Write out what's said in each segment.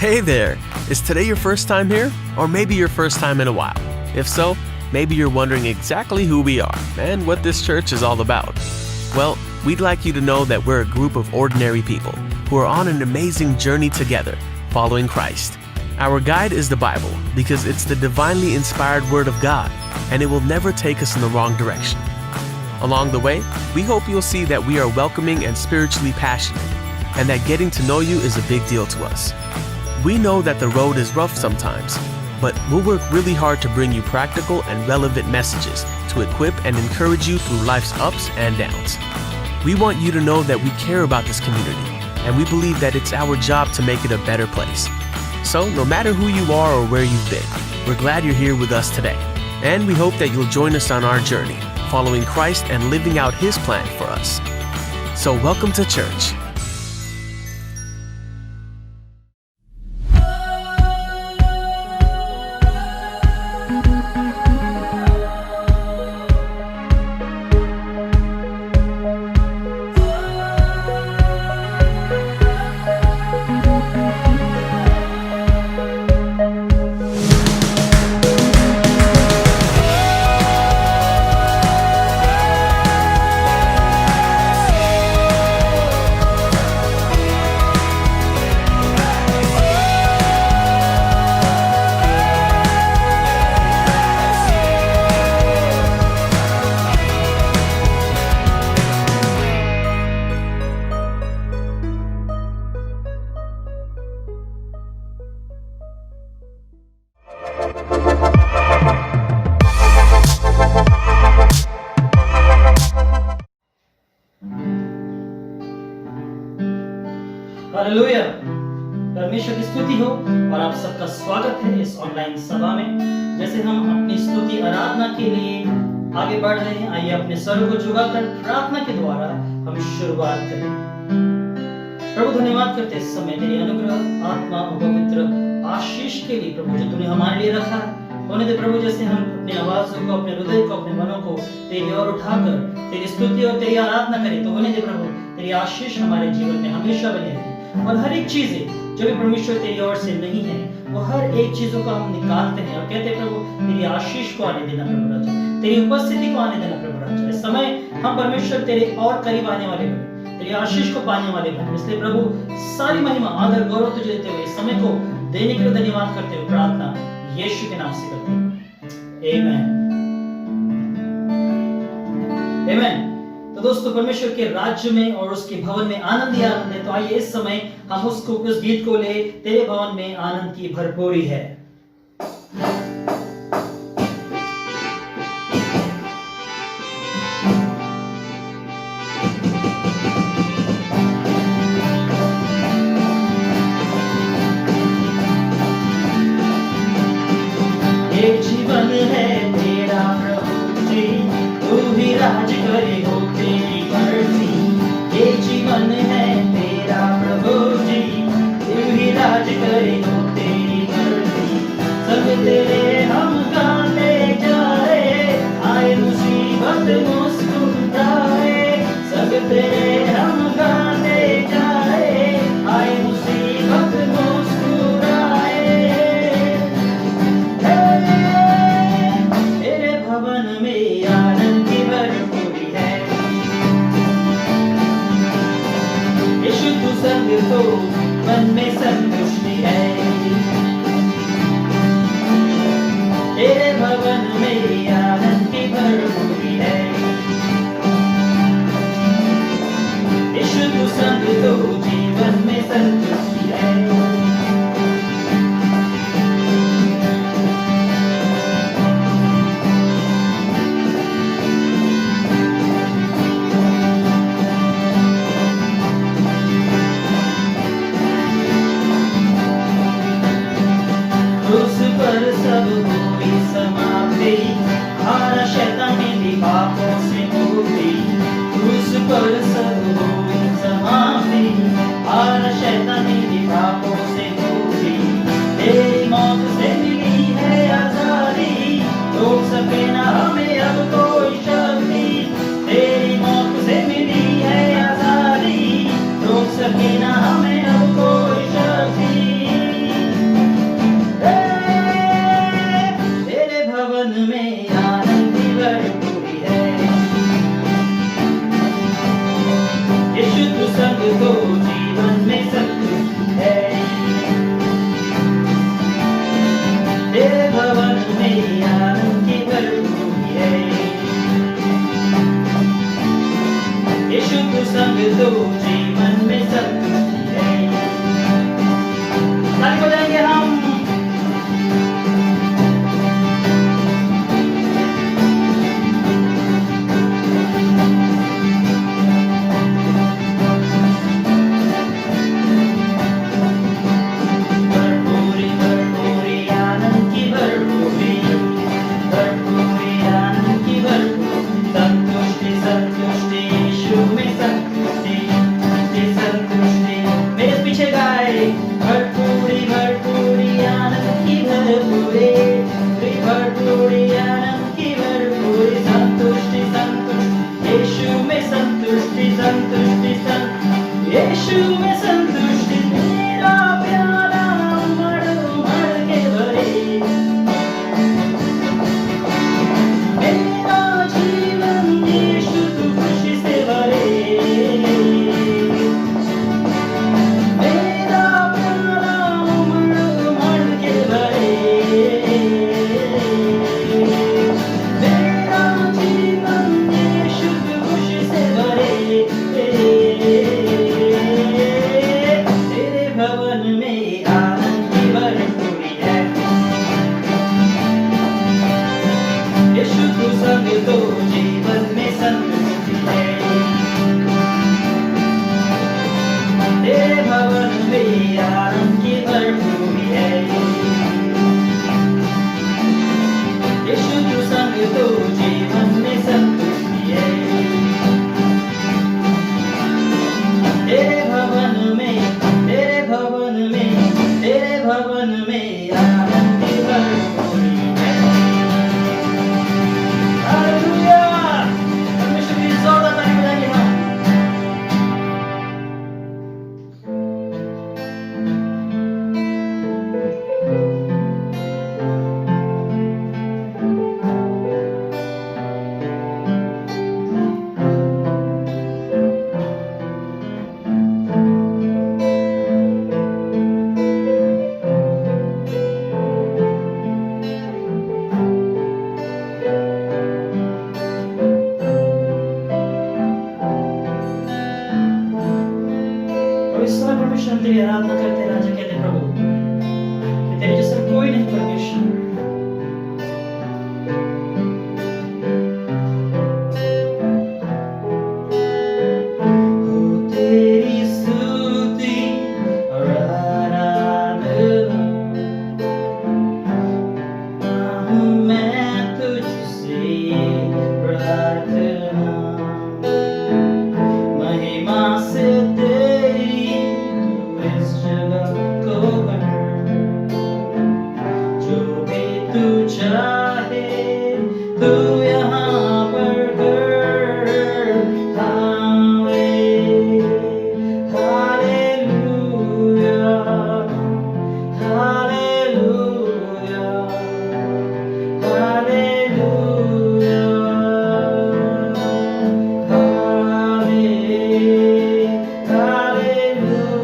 Hey there! Is today your first time here? Or maybe your first time in a while? If so, maybe you're wondering exactly who we are and what this church is all about. Well, we'd like you to know that we're a group of ordinary people who are on an amazing journey together, following Christ. Our guide is the Bible because it's the divinely inspired Word of God, and it will never take us in the wrong direction. Along the way, we hope you'll see that we are welcoming and spiritually passionate, and that getting to know you is a big deal to us. We know that the road is rough sometimes, but we'll work really hard to bring you practical and relevant messages to equip and encourage you through life's ups and downs. We want you to know that we care about this community, and we believe that it's our job to make it a better place. So, no matter who you are or where you've been, we're glad you're here with us today, and we hope that you'll join us on our journey, following Christ and living out His plan for us. So, welcome to church. Hallelujah, परमेश्वर की स्तुति हो और आप सबका स्वागत है इस ऑनलाइन सभा में। जैसे हम अपनी स्तुति आराधना के लिए आगे बढ़ रहे हैं, आइए अपने स्वरों को झुकाकर प्रार्थना के द्वारा हम शुरुआत करें। प्रभु, धन्यवाद करते इस समय तेरी अनुग्रह, आत्मा और पवित्र आशीष के लिए प्रभु, जो तूने हमारे लिए रखा है। होने दे प्रभु, जैसे हम अपनी आवाज़ों को, अपने हृदय को, अपने मनों को तेरी ओर उठाकर तेरी स्तुति और तेरी आराधना करें, तो होने दे प्रभु तेरी आशीष हमारे जीवन में हमेशा बनी रहे, और हर एक चीजें जो भी परमेश्वर तेरी ओर से नहीं है, वो हर एक चीजों को हम निकालते हैं और कहते हैं प्रभु तेरी आशीष को आने देना प्रभु राजा, तेरी उपस्थिति को आने देना प्रभु राजा। इस समय हम परमेश्वर तेरे और करीब आने वाले बने, तेरी आशीष को पाने वाले बने। इसलिए प्रभु सारी महिमा, आदर, गौरव तुझे देते हुए इस समय को देने के लिए धन्यवाद करते हुए प्रार्थना यीशु के नाम से करते हैं, आमेन आमेन। तो दोस्तों, परमेश्वर के राज्य में और उसके भवन में आनंद ही आनंद है। तो आइए इस समय हम उस गीत को ले, तेरे भवन में आनंद की भरपूरी है। ये जीवन है तेरा प्रभु जी, तू ही राज करे हो तेरी मर्जी। ये जीवन है तेरा प्रभु जी, तू ही राज करे हो तेरी मर्जी। सब तेरे हम गाते जाए, आए मुसीबत मुस्कुराए। सब तेरे हम गाते जाए, आए मुसीबत मुस्कुराए। तेरे भवन में आनंद की भरपूरी है, यीशु तू संग तो मन में संतुष्टि है। तेरे भवन में आनंद की भरपूरी है, यीशु तू संग तो जीवन में संतुष्टि है। क्रूस पर सब हुई समाप्ति, हारा शैतान की पापों से मुक्ति। क्रूस पर सब हुई समाप्ति, हारा शैतान की पापों से मुक्ति। तेरी मौत से मिली है आजादी, रोक सके ना हमें अब कोई शक्ति। तेरी मौत से मिली है आजादी, रोक सके ना हमें अब कोई शक्ति। संग तो जीवन में संतुष्टि है। ताली बजाएंगे हम। भरपूरी भरपूरी आनंद की भरपूरी, भरपूरी आनंद की भरपूरी, संतुष्टि संतुष्टि यीशु में संतुष्टि, संतुष्टि मेरे पीछे गाए। भरपूरी भरपूरी आनंद की भरपूरी, भरपूरी आनंद की भरपूरी, संतुष्टि संतुष्टि यीशु में संतुष्टि, संतुष्टि संतुष्टि यीशु में संतुष्टि। मेरा प्यारा उमड़ उमड़ के भरे, मेरा जीवन यीशु तू खुशी से भरे। मेरा प्यारा उमड़ उमड़ के भरे, मेरा जीवन यीशु तू खुशी से भरे। तेरे भवन में आनंद की भरपूरी है, यीशु तू संग तो जीवन में संतुष्टि है। तेरे भवन में आनंद की भरपूरी है, यीशु तू संग तो जीवन में संतुष्टि है। तेरे भवन में, तेरे भवन में, तेरे भवन में आनंद की भरपूरी है। हालेलुया। परमेश्वर की जोरदार ताली बजाएंगे हम। और इस समय परमेश्वर हम तेरी आराधना करते हैं राजा, कहते हैं प्रभु कि तेरे जैसा कोई नहीं परमेश्वर। हो तेरी स्तुति और आराधना, मांगू मैं तुझसे ये प्रार्थना। महिमा से तेरी तू इस जगह को भर, जो भी तू चाहे तू यहाँ पर कर। हाले हालेलुया, हालेलुया, हालेलुया, हाले हालेलुया।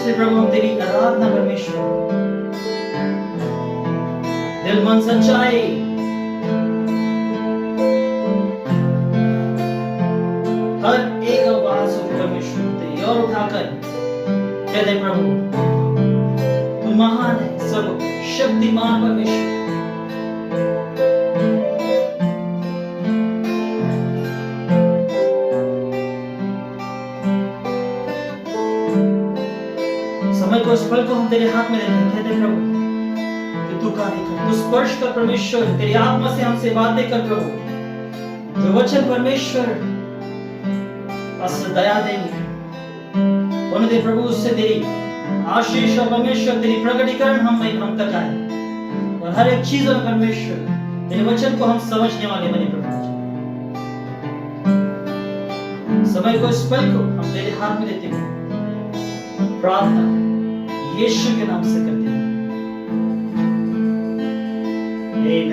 इसलिए प्रभु हम तेरी आराधना परमेश्वर, दिल मन सच्चाई, हर एक आवाज को परमेश्वर तेरी और उठाकर कहते हैं प्रभु तू महान है, सर्व शक्तिमान परमेश्वर। समय को, इस पल को हम तेरे हाथ में देते हैं, कहते हैं प्रभु कि तू कार्य कर, तू स्पर्श कर परमेश्वर, तेरी आत्मा से हमसे बातें कर प्रभु। जो वचन परमेश्वर बस दया देंगे, होने दे प्रभु, उससे तेरी आशीष और परमेश्वर तेरी प्रकटीकरण हम तक आए, और हर एक चीज में परमेश्वर तेरे वचन को हम समझने वाले बने प्रभु। समय को, इस पल को हम तेरे हाथ में देते हैं, प्रार्थना यीशु के नाम से करते हैं, आमीन।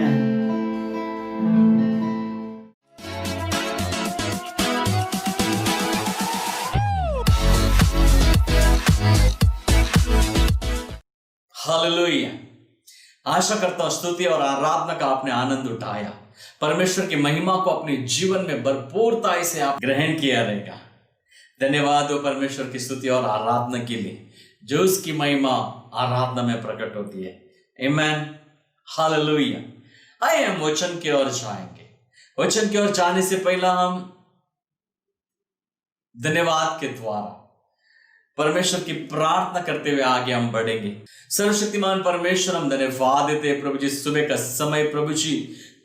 हालेलुया। आशा करता हूं स्तुति और आराधना का आपने आनंद उठाया, परमेश्वर की महिमा को अपने जीवन में भरपूरताई से आप ग्रहण किया रहेगा। धन्यवाद हो परमेश्वर की स्तुति और आराधना के लिए, जो उसकी महिमा आराधना में प्रकट होती है। आमीन, हालेलुया। आइए हम वचन की ओर जाएंगे। वचन की ओर जाने से पहला हम धन्यवाद के द्वारा परमेश्वर की प्रार्थना करते हुए आगे हम बढ़ेंगे। सर्वशक्तिमान परमेश्वर, हम धन्यवाद देते हैं प्रभु जी, सुबह का समय प्रभु जी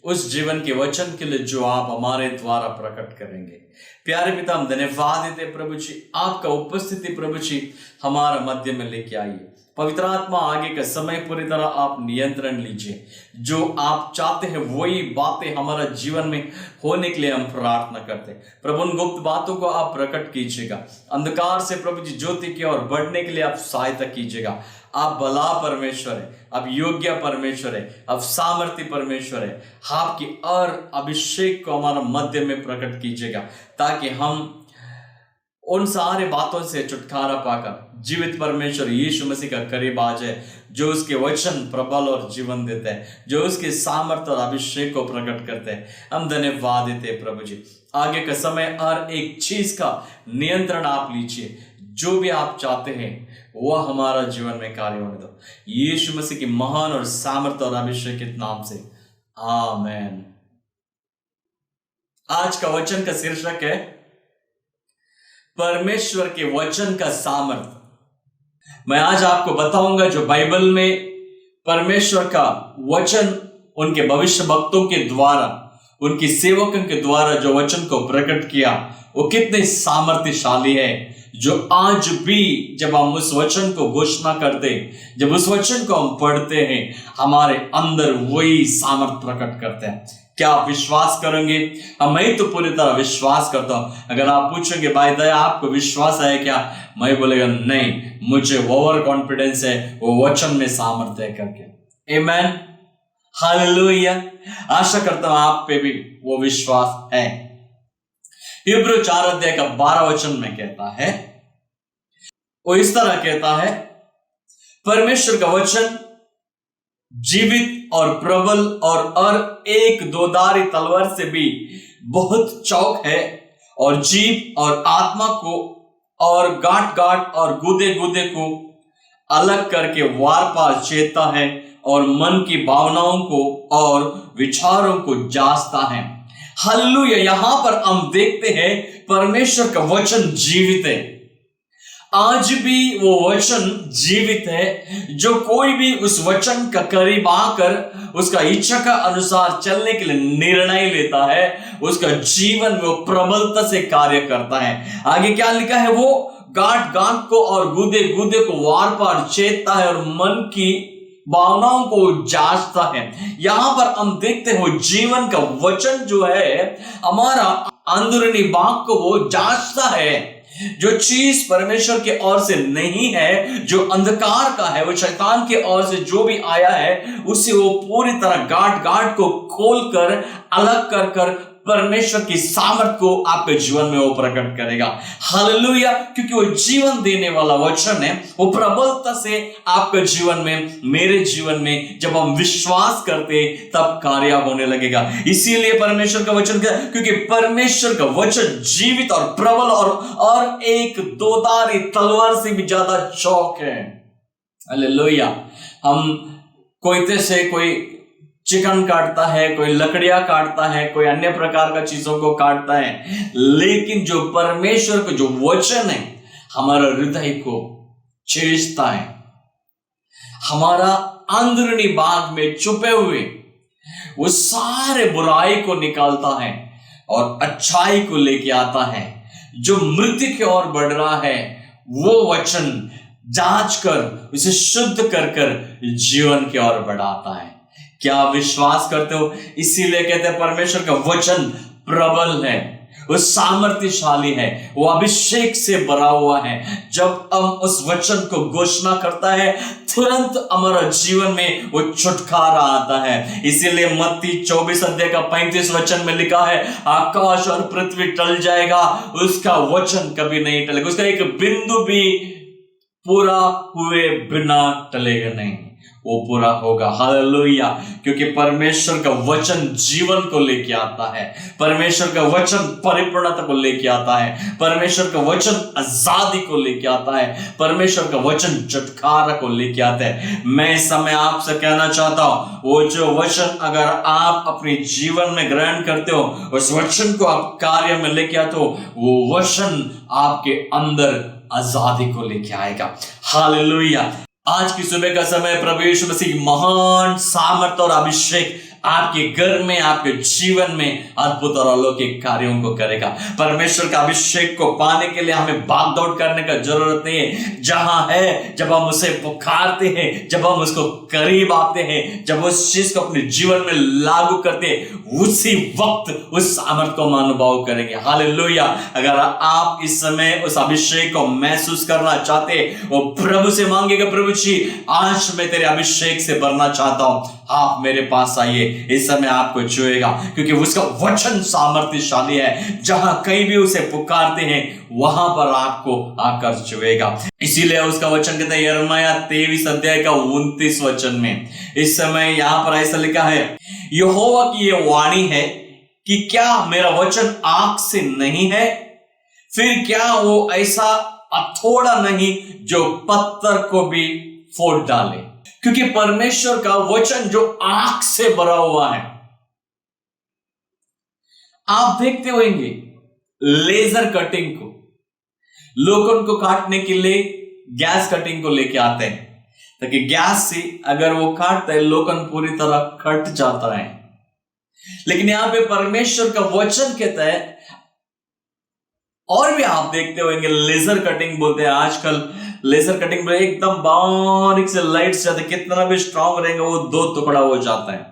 उस जीवन के वचन के लिए जो आप हमारे द्वारा प्रकट करेंगे। प्यारे पिता, हम धन्यवाद देते प्रभु जी, आपका उपस्थिति प्रभु जी हमारा मध्य में लेके आइए। पवित्र आत्मा, आगे का समय पूरी तरह आप नियंत्रण लीजिए। जो आप चाहते हैं वही बातें हमारा जीवन में होने के लिए हम प्रार्थना करते हैं। प्रभु, उन गुप्त बातों को आप प्रकट कीजिएगा। अंधकार से प्रभु जी ज्योति की ओर बढ़ने के लिए आप सहायता कीजिएगा। आप भला परमेश्वर है, आप योग्य परमेश्वर है, आप सामर्थ्य परमेश्वर है। आपकी और अभिषेक को हमारा मध्य में प्रकट कीजिएगा, ताकि हम उन सारे बातों से छुटकारा पाकर जीवित परमेश्वर यीशु मसीह का करीब आ जाए, जो उसके वचन प्रबल और जीवन देते हैं, जो उसके सामर्थ्य और अभिषेक को प्रकट करते हैं। हम धन्यवाद देते हैं प्रभु जी। आगे का समय हर एक चीज का नियंत्रण आप लीजिए। जो भी आप चाहते हैं वह हमारा जीवन में कार्य होने दो, यीशु मसीह की महान और सामर्थ्य और अभिषेक के नाम से, आमेन। आज का वचन का शीर्षक है परमेश्वर के वचन का सामर्थ्य। मैं आज आपको बताऊंगा जो बाइबल में परमेश्वर का वचन उनके भविष्य भक्तों के द्वारा, उनकी सेवकों के द्वारा जो वचन को प्रकट किया, वो कितने सामर्थ्यशाली है। जो आज भी जब हम उस वचन को घोषणा करते, जब उस वचन को हम पढ़ते हैं, हमारे अंदर वही सामर्थ्य प्रकट करते हैं। क्या आप विश्वास करेंगे? मैं तो पूरी तरह विश्वास करता हूं। अगर आप पूछेंगे भाई दया आपको विश्वास है क्या, मैं बोलेगा नहीं, मुझे ओवर कॉन्फिडेंस है, वो वचन में सामर्थ्य है करके। आमीन, हालेलुया। आशा करता हूं आप पे भी वो विश्वास है। हिब्रू 4 अध्याय का 12 वचन में कहता है, वो इस तरह कहता है, परमेश्वर का वचन जीवित और प्रबल और एक दोधारी तलवार से भी बहुत चौक है, और जीव और आत्मा को और गांठ और गुदे को अलग करके वार पार चेतता है, और मन की भावनाओं को और विचारों को जांचता है। हालेलुया। यहां पर हम देखते हैं परमेश्वर का वचन जीवित है। आज भी वो वचन जीवित है। जो कोई भी उस वचन का करीब आकर उसका इच्छा का अनुसार चलने के लिए निर्णय लेता है, उसका जीवन वो प्रबलता से कार्य करता है। आगे क्या लिखा है, वो गांठ को और गुदे को वार पार चेतता है, और मन की भावनाओं को जांचता है। यहां पर हम देखते हैं वो जीवन का वचन जो है हमारा अंदरूनी भाग को वो जांचता है। जो चीज परमेश्वर के ओर से नहीं है, जो अंधकार का है, वो शैतान के ओर से जो भी आया है, उसे वो पूरी तरह गांठ को खोलकर अलग कर परमेश्वर की सामर्थ को आपके जीवन में वो प्रकट करेगा। हालेलुया, क्योंकि वो जीवन देने वाला वचन है। वो प्रबलता से आपके जीवन में, मेरे जीवन में जब हम विश्वास करते तब कार्य होने लगेगा। इसीलिए परमेश्वर का वचन क्या, क्योंकि परमेश्वर का वचन जीवित और प्रबल और एक दोधारी तलवार से भी ज्यादा चौक है। हालेलुया। हम कोयते से कोई चिकन काटता है, कोई लकड़ियां काटता है, कोई अन्य प्रकार का चीजों को काटता है, लेकिन जो परमेश्वर का जो वचन है हमारा हृदय को छेदता है, हमारा अंदरूनी भाग में छुपे हुए वो सारे बुराई को निकालता है और अच्छाई को लेके आता है। जो मृत्यु की ओर बढ़ रहा है वो वचन जांच कर उसे शुद्ध कर जीवन की ओर बढ़ाता है। क्या विश्वास करते हो? इसीलिए कहते हैं परमेश्वर का वचन प्रबल है, वो सामर्थ्यशाली है, वो अभिषेक से भरा हुआ है। जब हम उस वचन को घोषणा करता है तुरंत हमारा जीवन में वो छुटकारा आता है। इसीलिए मत्ती 24 अध्याय का 35 वचन में लिखा है, आकाश और पृथ्वी टल जाएगा, उसका वचन कभी नहीं टलेगा, उसका एक बिंदु भी पूरा हुए बिना टलेगा नहीं, वो पूरा होगा। हालेलुया, क्योंकि परमेश्वर का वचन जीवन को लेके आता है, परमेश्वर का वचन परिपूर्णता को लेके आता है, परमेश्वर का वचन आजादी को लेके आता है, परमेश्वर का वचन छुटकारा को लेके आता है। मैं इस समय आपसे कहना चाहता हूं, वो जो वचन अगर आप अपने जीवन में ग्रहण करते हो, उस वचन को आप कार्य में लेके आते हो, वो वचन आपके अंदर आजादी को लेके आएगा। हालेलुया। आज की सुबह का समय प्रभु यीशु मसीह महान सामर्थ और अभिषेक आपके घर में, आपके जीवन में अद्भुत और अलौकिक कार्यों को करेगा। परमेश्वर का अभिषेक को पाने के लिए हमें भाग दौड़ करने का जरूरत नहीं है। जहां है, जब हम उसे पुकारते हैं, जब हम उसको करीब आते हैं, जब उस चीज को अपने जीवन में लागू करते हैं, उसी वक्त उस सामर्थ को हम अनुभव करेंगे। हालेलुया। अगर आप इस समय उस अभिषेक को महसूस करना चाहते हैं, वो प्रभु से मांगेगा, प्रभु जी आज मैं तेरे अभिषेक से भरना चाहता हूं, आप मेरे पास आइए। इस समय आपको छुएगा, क्योंकि उसका वचन सामर्थ्यशाली है। जहां कहीं भी उसे पुकारते हैं वहां पर आपको आकर छुएगा। इसीलिए उसका वचन कहता है यिर्मयाह 23 अध्याय का 29 वचन में, इस समय यहां पर ऐसा लिखा है, यहोवा की यह वाणी है कि क्या मेरा वचन आग से नहीं है, फिर क्या वो ऐसा हथौड़ा नहीं जो पत्थर को भी फोड़ डाले। क्योंकि परमेश्वर का वचन जो आग से भरा हुआ है, आप देखते होंगे लेजर कटिंग को, लोग उनको काटने के लिए गैस कटिंग को लेके आते हैं, ताकि गैस से अगर वो काटता है लोकन पूरी तरह कट जाता है। लेकिन यहां पे परमेश्वर का वचन कहता है, और भी आप देखते होंगे लेजर कटिंग बोलते हैं आजकल, लेजर कटिंग में एकदम बारीक से लाइट्स जाते, कितना भी स्ट्रांग रहेंगे वो दो टुकड़ा हो जाता है।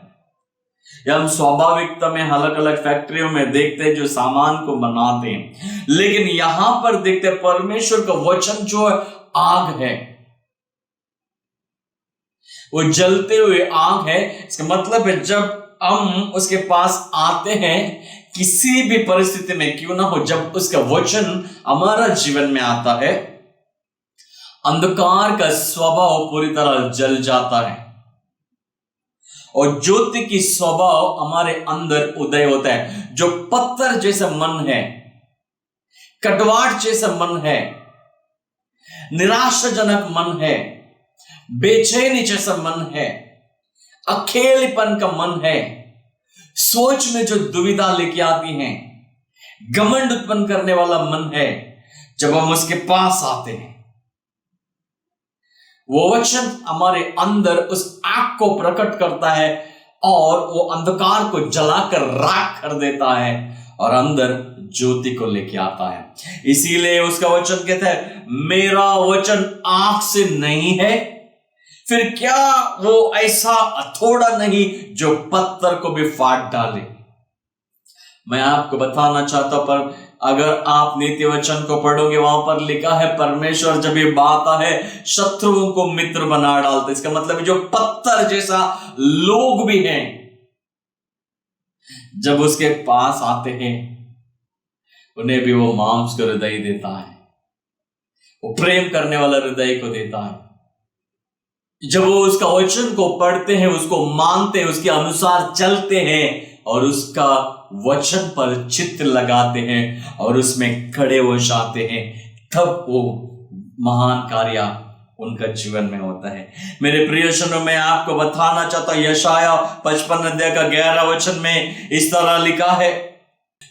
या हम स्वाभाविकता में अलग अलग फैक्ट्रियों में देखते हैं जो सामान को बनाते हैं, लेकिन यहां पर देखते हैं परमेश्वर का वचन जो आग है, वो जलते हुए आग है। इसका मतलब है जब हम उसके पास आते हैं, किसी भी परिस्थिति में क्यों ना हो, जब उसका वचन हमारा जीवन में आता है, अंधकार का स्वभाव पूरी तरह जल जाता है और ज्योति की स्वभाव हमारे अंदर उदय होता है। जो पत्थर जैसा मन है, कटवाट जैसा मन है, निराशाजनक मन है, बेचैनी जैसा मन है, अकेलेपन का मन है, सोच में जो दुविधा लेके आती हैं, घमंड उत्पन्न करने वाला मन है, जब हम उसके पास आते हैं, वो वचन हमारे अंदर उस आग को प्रकट करता है और वो अंधकार को जलाकर राख कर देता है और अंदर ज्योति को लेके आता है। इसीलिए उसका वचन कहता है, मेरा वचन आग से नहीं है, फिर क्या वो ऐसा हथौड़ा नहीं जो पत्थर को भी फाड़ डाले। मैं आपको बताना चाहता हूं, पर अगर आप नीति वचन को पढ़ोगे, वहां पर लिखा है परमेश्वर जब ये बात है शत्रुओं को मित्र बना डालते। इसका मतलब जो पत्थर जैसा लोग भी हैं, जब उसके पास आते हैं उन्हें भी वो मांस का हृदय देता है, वो प्रेम करने वाला हृदय को देता है। जब वो उसका वचन को पढ़ते हैं, उसको मानते हैं, उसके अनुसार चलते हैं और उसका वचन पर चित्त लगाते हैं और उसमें खड़े हो जाते हैं, तब वो महान कार्य उनका जीवन में होता है। मेरे प्रियजनों, मैं आपको बताना चाहता हूं, यशाया 55 अध्याय का 11 वचन में इस तरह लिखा है,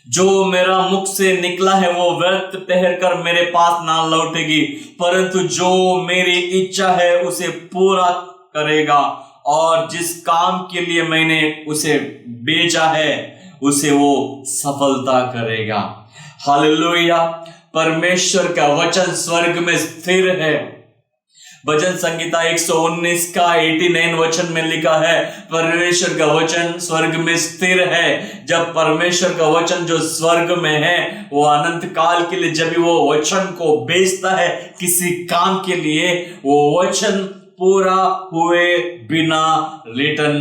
जो मेरा मुख से निकला है वो व्यर्थ ठहर कर मेरे पास ना लौटेगी, परंतु जो मेरी इच्छा है उसे पूरा करेगा, और जिस काम के लिए मैंने उसे भेजा है उसे वो सफलता करेगा। हालेलुया। परमेश्वर का वचन स्वर्ग में स्थिर है। भजन संगीता 119 का 89 वचन में लिखा है, परमेश्वर का वचन स्वर्ग में स्थिर है। जब परमेश्वर का वचन जो स्वर्ग में है वो अनंत काल के लिए, जब वो वचन को भेजता है किसी काम के लिए, वो वचन पूरा हुए बिना रिटर्न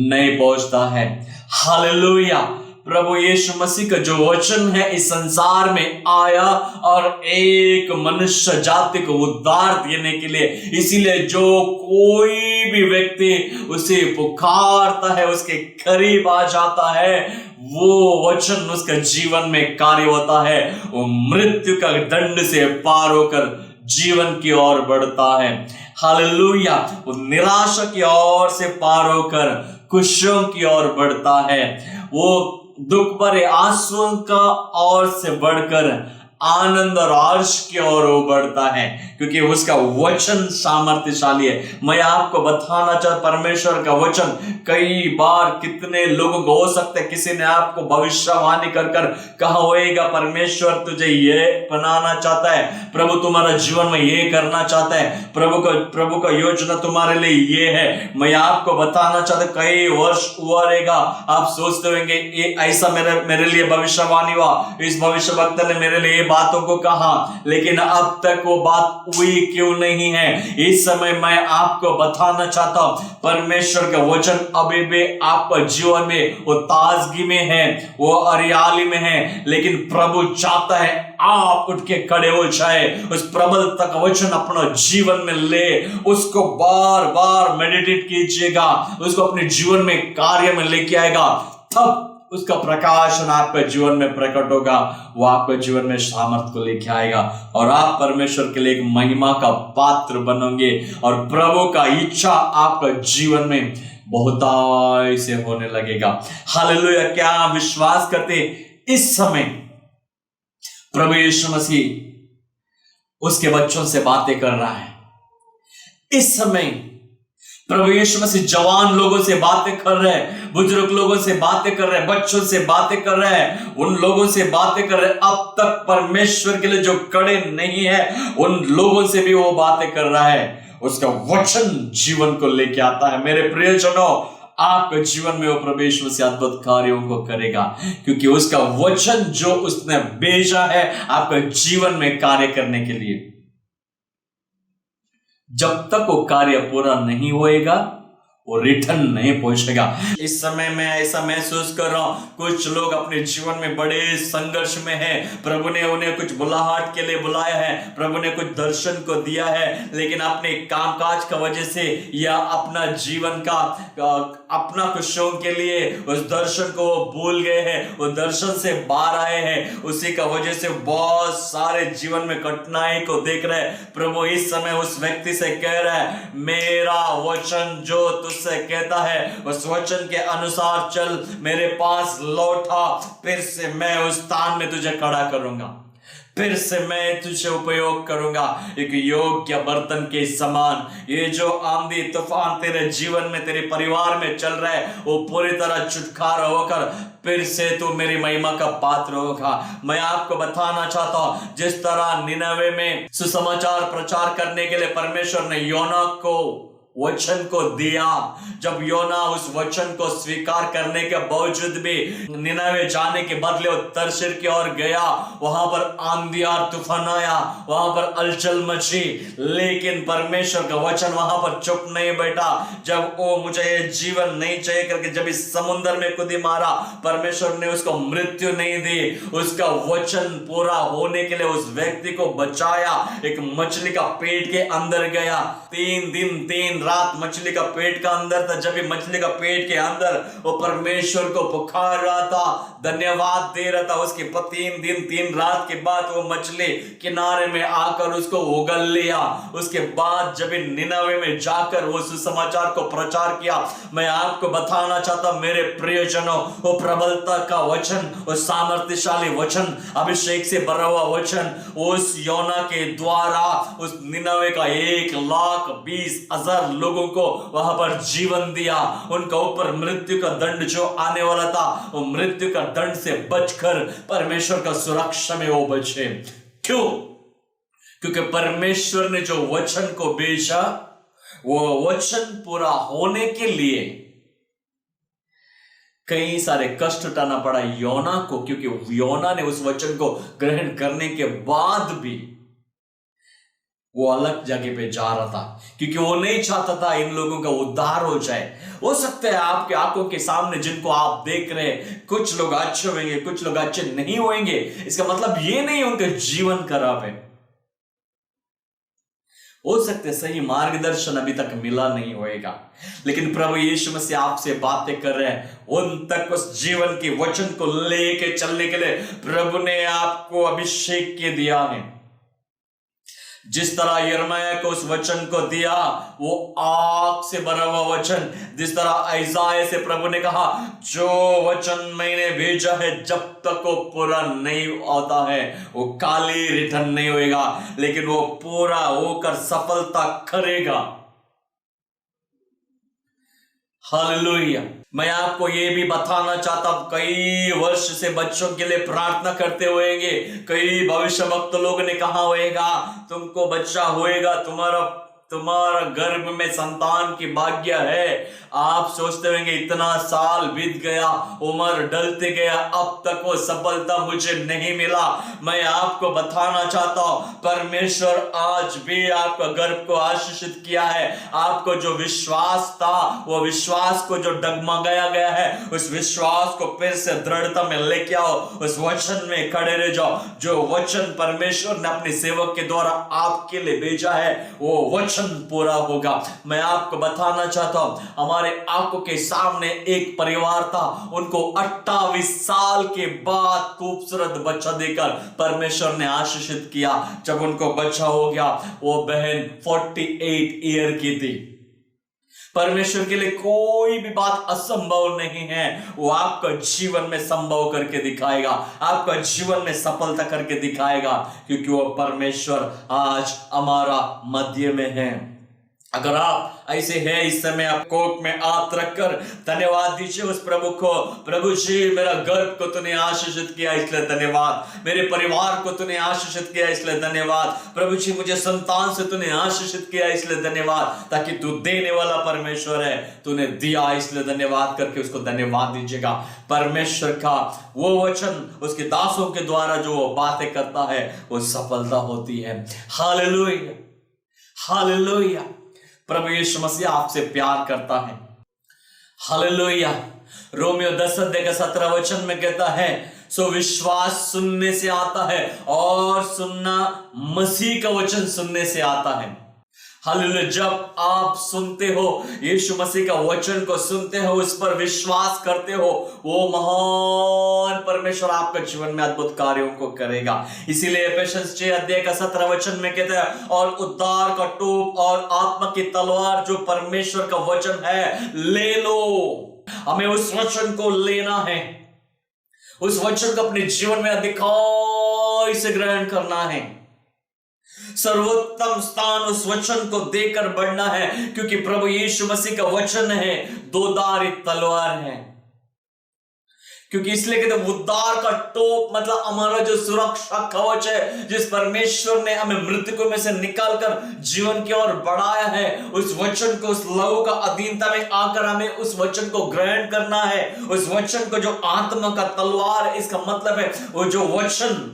नहीं पहुंचता है। हालेलुया। प्रभु यीशु मसीह का जो वचन है इस संसार में आया और एक मनुष्य जाति को उद्धार देने के लिए, इसीलिए जो कोई भी व्यक्ति उसे पुकारता है, उसके करीब आ जाता है, वो वचन उसका जीवन में कार्य होता है। वो मृत्यु का दंड से पार होकर जीवन की ओर बढ़ता है। हालेलुया। वो निराशा की ओर से पार होकर खुशियों की ओर बढ़ता है। वो दुख भरे आंसुओं का ओर से बढ़कर आनंद और हर्ष की ओर वो बढ़ता है, क्योंकि उसका वचन सामर्थ्यशाली है। मैं आपको बताना चाहता, परमेश्वर का वचन कई बार कितने लोगों को हो सकता है, किसी ने आपको भविष्यवाणी कर कहा होएगा, परमेश्वर तुझे ये बनाना चाहता है, प्रभु तुम्हारा जीवन में ये करना चाहता है, प्रभु का योजना तुम्हारे लिए ये है। मैं आपको बताना चाहता, कई वर्ष हुआ रहेगा, आप सोचते होंगे ये ऐसा मेरे लिए भविष्यवाणी हुआ, इस भविष्य वक्ता ने मेरे लिए बातों को कहा, लेकिन अब तक वो बात हुई क्यों नहीं है? इस समय मैं आपको बताना चाहता हूं, परमेश्वर का वचन अभी भी आपका जीवन में वो ताजगी में है, वो हरियाली में है, लेकिन प्रभु चाहता है आप उठ के खड़े हो जाए, उस प्रबल तक वचन अपना जीवन में ले, उसको बार बार मेडिटेट कीजिएगा, उसको अपने जीवन में कार्य में लेके आएगा, तब उसका प्रकाशन आपके जीवन में प्रकट होगा। वो आपके जीवन में सामर्थ को लेके आएगा और आप परमेश्वर के लिए एक महिमा का पात्र बनोगे और प्रभु का इच्छा आपका जीवन में बहुतायत से होने लगेगा। हालेलुया। क्या आप विश्वास करते इस समय प्रभु यीशु मसीह उसके बच्चों से बातें कर रहा है? इस समय प्रभु यीशु मसीह जवान लोगों से बातें कर रहे हैं, बुजुर्ग लोगों से बातें कर रहे हैं, बच्चों से बातें कर रहे हैं, उन लोगों से बातें कर रहे हैं अब तक परमेश्वर के लिए जो खड़े नहीं है, उन लोगों से भी वो बातें कर रहा है। उसका वचन जीवन को लेके आता है। मेरे प्रियजनों, आपके जीवन में वो प्रभु यीशु मसीह अद्भुत कार्यों को करेगा, क्योंकि उसका वचन जो उसने भेजा है आपके जीवन में कार्य करने के लिए। जब तक वो कार्य पूरा नहीं होएगा वो रिटर्न नहीं पहुंचेगा। इस समय मैं ऐसा महसूस कर रहा हूं, कुछ लोग अपने जीवन में बड़े संघर्ष में हैं। प्रभु ने उन्हें कुछ बुलाहट के लिए बुलाया है, प्रभु ने कुछ दर्शन को दिया है, लेकिन अपने कामकाज का वजह से या अपना जीवन का अपना खुशियों के लिए उस दर्शन को वो भूल गए हैं, वो दर्शन से बाहर आए हैं। उसी का वजह से बहुत सारे जीवन में कठिनाई को देख रहे हैं। प्रभु इस समय उस व्यक्ति से कह रहा है, मेरा वचन जो तुझसे कहता है उस वचन के अनुसार चल, मेरे पास लौटा, फिर से मैं उस स्थान में तुझे खड़ा करूंगा, फिर से मैं तुझे उपयोग करूंगा एक योग्य बर्तन के समान। ये जो आंधी तूफान तेरे जीवन में, तेरे परिवार में चल रहा है, वो पूरी तरह छुटकारा होकर फिर से तू मेरी महिमा का पात्र होगा। मैं आपको बताना चाहता हूं, जिस तरह निनवे में सुसमाचार प्रचार करने के लिए परमेश्वर ने योना को वचन को दिया। जब योना उस वचन को स्वीकार करने के बावजूद भी निनवे जाने के बदले वो तर्शीश की ओर गया, वहां पर आंधी और तूफान आया, वहां पर हलचल मची, लेकिन परमेश्वर का वचन वहां पर चुप नहीं बैठा। जब वो मुझे ये जीवन नहीं चाहिए करके जब इस समुद्र में कूदी मारा, परमेश्वर ने उसको मृत्यु नहीं दी, उसका वचन पूरा होने के लिए उस व्यक्ति को बचाया। एक मछली का पेट के अंदर गया, 3 दिन 3 रात मछली का पेट का अंदर था। जब भी मछली का पेट के अंदर वो परमेश्वर को पुकार रहा था, धन्यवाद दे रहा था, उसके 3 दिन 3 रात के बाद वो मछली किनारे में आकर उसको उगल लिया। उसके बाद जब निनवे में जाकर वो सुसमाचार को प्रचार किया, मैं आपको बताना चाहता हूं मेरे प्रियजनों, वो प्रबलता का वचन, वो सामर्थ्यशाली वचन, अभिषेक से भरा हुआ वचन उस योना के द्वारा उस निनवे का 1,20,000 लोगों को वहां पर जीवन दिया। उनका ऊपर मृत्यु का दंड जो आने वाला था, वो मृत्यु का दंड से बचकर परमेश्वर का सुरक्षा में वो बचे। क्यों? क्योंकि परमेश्वर ने जो वचन को भेजा, वो वचन पूरा होने के लिए कई सारे कष्ट उठाना पड़ा योना को, क्योंकि योना ने उस वचन को ग्रहण करने के बाद भी वो अलग जगह पे जा रहा था, क्योंकि वो नहीं चाहता था इन लोगों का उद्धार हो जाए। हो सकता है आपके आंखों के सामने जिनको आप देख रहे हैं, कुछ लोग अच्छे होंगे, कुछ लोग अच्छे नहीं होंगे। इसका मतलब ये नहीं उनका जीवन खराब है। हो सकते सही मार्गदर्शन अभी तक मिला नहीं होएगा, लेकिन प्रभु यीशु मसीह आपसे बातें कर रहे हैं। उन तक उस जीवन के वचन को लेके चलने के लिए प्रभु ने आपको अभिषेक के दिया है। जिस तरह यिर्मयाह को उस वचन को दिया, वो आग से भरा हुआ वचन, जिस तरह यशायाह से प्रभु ने कहा जो वचन मैंने भेजा है जब तक वो पूरा नहीं होता है, वो काली रिटर्न नहीं होएगा, लेकिन वो पूरा होकर सफलता करेगा। हालेलुया। मैं आपको ये भी बताना चाहता हूं, कई वर्ष से बच्चों के लिए प्रार्थना करते होंगे, कई भविष्य वक्त लोग ने कहा होएगा तुमको बच्चा होएगा, तुम्हारा गर्भ में संतान की भाग्य है। आप सोचते होंगे इतना साल बीत गया, उम्र ढलते गया, अब तक वो सफलता मुझे नहीं मिला। मैं आपको बताना चाहता हूं, परमेश्वर आज भी आपका गर्भ को आशीषित किया है। आपको जो विश्वास था, वो विश्वास को जो डगमगाया गया है, उस विश्वास को फिर से दृढ़ता में लेके आओ, उस वचन में खड़े रह जाओ। जो वचन परमेश्वर ने अपने सेवक के द्वारा आपके लिए भेजा है, वो वचन पूरा होगा। मैं आपको बताना चाहता हूं, हमारे आंखों के सामने एक परिवार था, उनको 28 साल के बाद खूबसूरत बच्चा देकर परमेश्वर ने आशीषित किया। जब उनको बच्चा हो गया, वो बहन 48 ईयर की थी। परमेश्वर के लिए कोई भी बात असंभव नहीं है। वो आपका जीवन में संभव करके दिखाएगा, आपका जीवन में सफलता करके दिखाएगा, क्योंकि वो परमेश्वर आज हमारा मध्य में है। अगर आप ऐसे हैं इस समय, आप कोख में हाथ रखकर धन्यवाद दीजिए उस प्रभु को। प्रभु जी, मेरा गर्भ को तूने आशीषित किया इसलिए धन्यवाद, मेरे परिवार को तूने आशीषित किया इसलिए धन्यवाद। प्रभु जी, मुझे संतान से तूने आशीषित किया इसलिए धन्यवाद, ताकि तू देने वाला परमेश्वर है, तूने दिया इसलिए धन्यवाद करके उसको धन्यवाद दीजिएगा। परमेश्वर का वो वचन उसके दासों के द्वारा जो वो बातें करता है, वो सफलता होती है। Hallelujah, hallelujah. प्रभु यीशु मसीह आपसे प्यार करता है। हालेलुया। रोमियो 10:17 में कहता है, सो विश्वास सुनने से आता है और सुनना मसीह का वचन सुनने से आता है। हालेलुया। जब आप सुनते हो, यीशु मसीह का वचन को सुनते हो, उस पर विश्वास करते हो, वो महान परमेश्वर आपके जीवन में अद्भुत कार्यों को करेगा। इसीलिए एफेसियंस 6:17 में कहता है, और उद्धार का टोप और आत्मा की तलवार जो परमेश्वर का वचन है ले लो। हमें उस वचन को लेना है, उस वचन को अपने जीवन में अधिकार से ग्रहण करना है। सर्वोत्तम स्थान उस वचन को देकर बढ़ना है, क्योंकि प्रभु यीशु मसीह का वचन है, दोधारी तलवार है। क्योंकि इसलिए कहते हैं उद्धार का टोप मतलब हमारा जो सुरक्षा कवच है, जिस परमेश्वर ने हमें मृतकों में से निकालकर जीवन की ओर बढ़ाया है, उस वचन को, उस लहू का अधीनता में आकर हमें उस वचन को ग्रहण करना है। उस वचन को जो आत्मा का तलवार है, इसका मतलब है वो जो वचन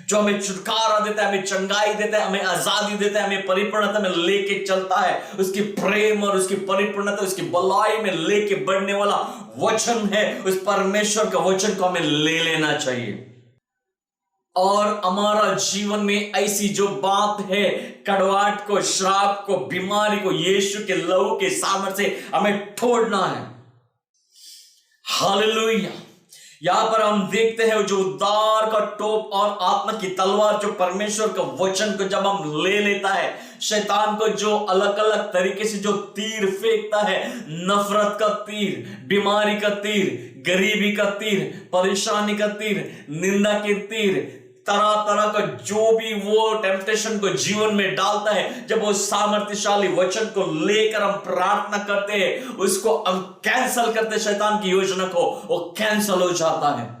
जो हमें छुटकारा देता है, हमें चंगाई देता है, हमें आजादी देता है, हमें परिपूर्णता में लेके चलता है, उसकी प्रेम और उसकी परिपूर्णता, उसकी भलाई में लेके बढ़ने वाला वचन है। उस परमेश्वर का वचन को हमें ले लेना चाहिए। और हमारा जीवन में ऐसी जो बात है, कड़वाहट को, श्राप को, बीमारी को यीशु के लहू के सामर्थ्य से हमें तोड़ना है। हालेलुया। यहां पर हम देखते हैं जो उद्धार का टोप और आत्मा की तलवार, जो परमेश्वर का वचन को जब हम ले लेता है, शैतान को जो अलग अलग तरीके से जो तीर फेंकता है, नफरत का तीर, बीमारी का तीर, गरीबी का तीर, परेशानी का तीर, निंदा के तीर, तरह तरह का जो भी वो टेम्पटेशन को जीवन में डालता है, जब वो सामर्थ्यशाली वचन को लेकर हम प्रार्थना करते हैं, उसको हम कैंसल करते, शैतान की योजना को, वो कैंसल हो जाता है।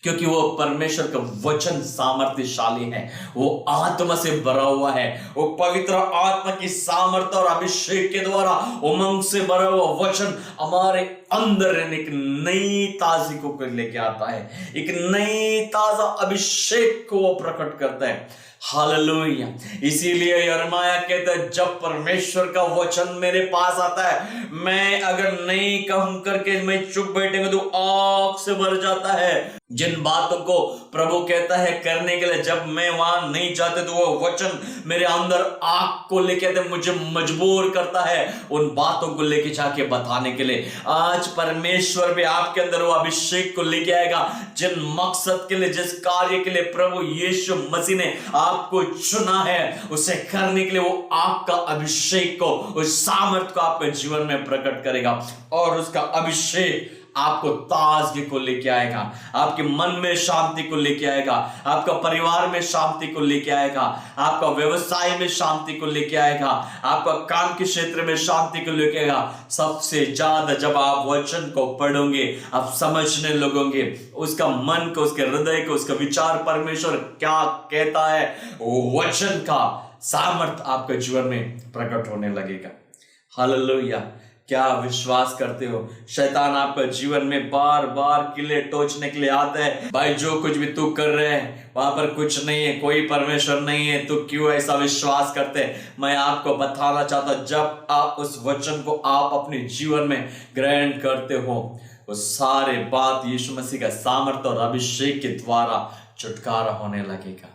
क्योंकि वो परमेश्वर का वचन सामर्थ्यशाली है, वो आत्मा से भरा हुआ है, वो पवित्र आत्मा की सामर्थ्य और अभिषेक के द्वारा उमंग से भरा हुआ वचन हमारे अंदर एक नई ताजगी को लेके आता है, एक नई ताजा अभिषेक को वो प्रकट करता है। हालेलुया। इसीलिए यिर्मयाह कहता है, जब परमेश्वर का वचन मेरे पास आता है, मैं अगर नहीं कहूं करके मैं चुप बैठेगा तो आग से भर जाता है। जिन बातों को प्रभु कहता है करने के लिए, जब मैं वहां नहीं जाते तो वो वचन मेरे अंदर आग को लेके आते, मुझे मजबूर करता है उन बातों को लेके जाके बताने के लिए। आज परमेश्वर भी आपके अंदर वो अभिषेक को लेके आएगा, जिन मकसद के लिए, जिस कार्य के लिए प्रभु यीशु मसीह ने आपको चुना है, उसे करने के लिए वो आग का अभिषेक को, उस सामर्थ को आपके जीवन में प्रकट करेगा। और उसका अभिषेक आपको ताजगी को लेके आएगा, आपके मन में शांति को लेके आएगा, आपका परिवार में शांति को लेके आएगा, आपका व्यवसाय में शांति को लेके आएगा, आपका काम के क्षेत्र में शांति को लेके आएगा। सबसे ज्यादा जब आप वचन को पढ़ोगे, आप समझने लगोगे उसका मन को, उसके हृदय को, उसका विचार, परमेश्वर क्या कहता है, वो वचन का सामर्थ आपके जीवन में प्रकट होने लगेगा। हालेलुया। क्या विश्वास करते हो? शैतान आपका जीवन में बार बार किले टोचने के लिए आता है, भाई जो कुछ भी तू कर रहे हैं वहां पर कुछ नहीं है, कोई परमेश्वर नहीं है, तू क्यों ऐसा विश्वास करते हैं? मैं आपको बताना चाहता, जब आप उस वचन को आप अपने जीवन में ग्रहण करते हो, वो सारे बात यीशु मसीह का सामर्थ और अभिषेक के द्वारा छुटकारा होने लगेगा।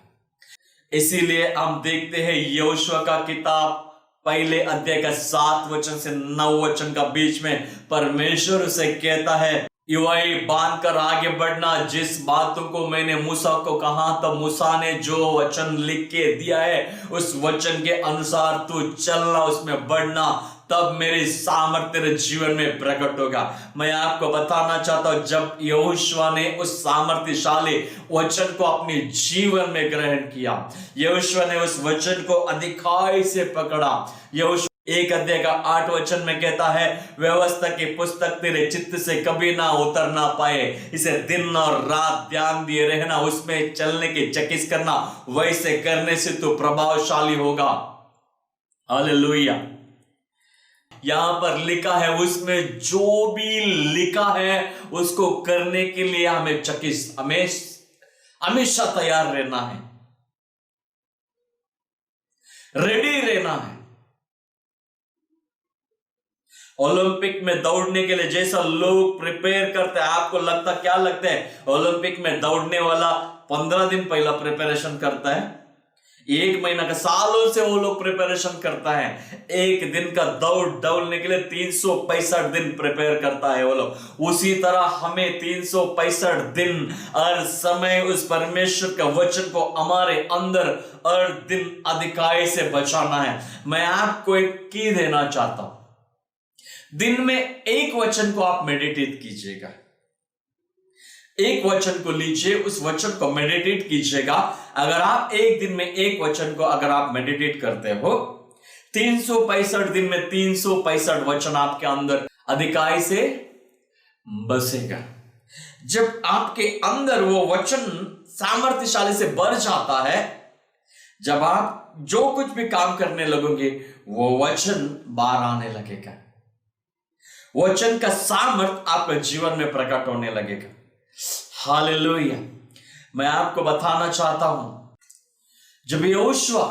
इसीलिए हम देखते हैं यहोशुआ का किताब पहले अध्याय का 7 वचन से 9 वचन का बीच में परमेश्वर उसे कहता है, युवाई बांध कर आगे बढ़ना, जिस बातों को मैंने मूसा को कहा, तब मूसा ने जो वचन लिख के दिया है उस वचन के अनुसार तू चलना, उसमें बढ़ना, तब मेरी सामर्थ्य तेरे जीवन में प्रकट होगा। मैं आपको बताना चाहता हूं, जब यहोशुआ ने उस सामर्थ्यशाली वचन को अपने जीवन में ग्रहण किया, यहोशुआ ने उस वचन को अधिकाई से पकड़ा। यहोशुआ 1 अध्याय का 8 वचन में कहता है, व्यवस्था की पुस्तक तेरे चित्त से कभी ना उतर ना पाए, इसे दिन और रात ध्यान दिए रहना, उसमें चलने की चकिस करना, वैसे करने से तू प्रभावशाली होगा। हालेलुया। यहां पर लिखा है, उसमें जो भी लिखा है उसको करने के लिए हमें चकिस, हमेशा तैयार रहना है, रेडी रहना है। ओलंपिक में दौड़ने के लिए जैसा लोग प्रिपेयर करते हैं, आपको क्या लगता है ओलंपिक में दौड़ने वाला 15 दिन पहला प्रिपरेशन करता है? 1 महीना का, सालों से वो लोग प्रिपरेशन करता है। 1 दिन का दौड़ने के लिए 365 दिन प्रिपेयर करता है वो लोग। उसी तरह हमें 365 दिन हर समय उस परमेश्वर का वचन को हमारे अंदर हर दिन अधिकाई से बचाना है। मैं आपको एक की देना चाहता हूं, दिन में 1 वचन को आप मेडिटेट कीजिएगा। 1 वचन को लीजिए, उस वचन को मेडिटेट कीजिएगा। अगर आप 1 दिन में 1 वचन को अगर आप मेडिटेट करते हो, 365 दिन में 365 वचन आपके अंदर अधिकाई से बसेगा। जब आपके अंदर वो वचन सामर्थ्यशाली से बढ़ जाता है, जब आप जो कुछ भी काम करने लगोगे वो वचन बाहर आने लगेगा। वचन का सामर्थ आपके जीवन में प्रकट होने लगेगा। हालेलुया। मैं आपको बताना चाहता हूं, जब यहोशुआ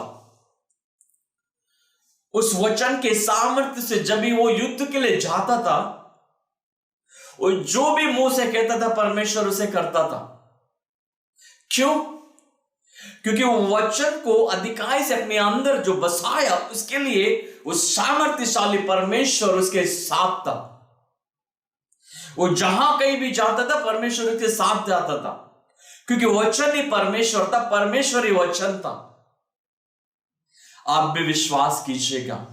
उस वचन के सामर्थ्य से जब भी वो युद्ध के लिए जाता था, वो जो भी मुंह से कहता था परमेश्वर उसे करता था। क्यों? क्योंकि वो वचन को अधिकाई से अपने अंदर जो बसाया, उसके लिए उस सामर्थ्यशाली परमेश्वर उसके साथ था। वो जहां कहीं भी जाता था परमेश्वर उसके साथ जाता था, क्योंकि वचन ही परमेश्वर था, परमेश्वर ही वचन था। आप भी विश्वास कीजिएगा।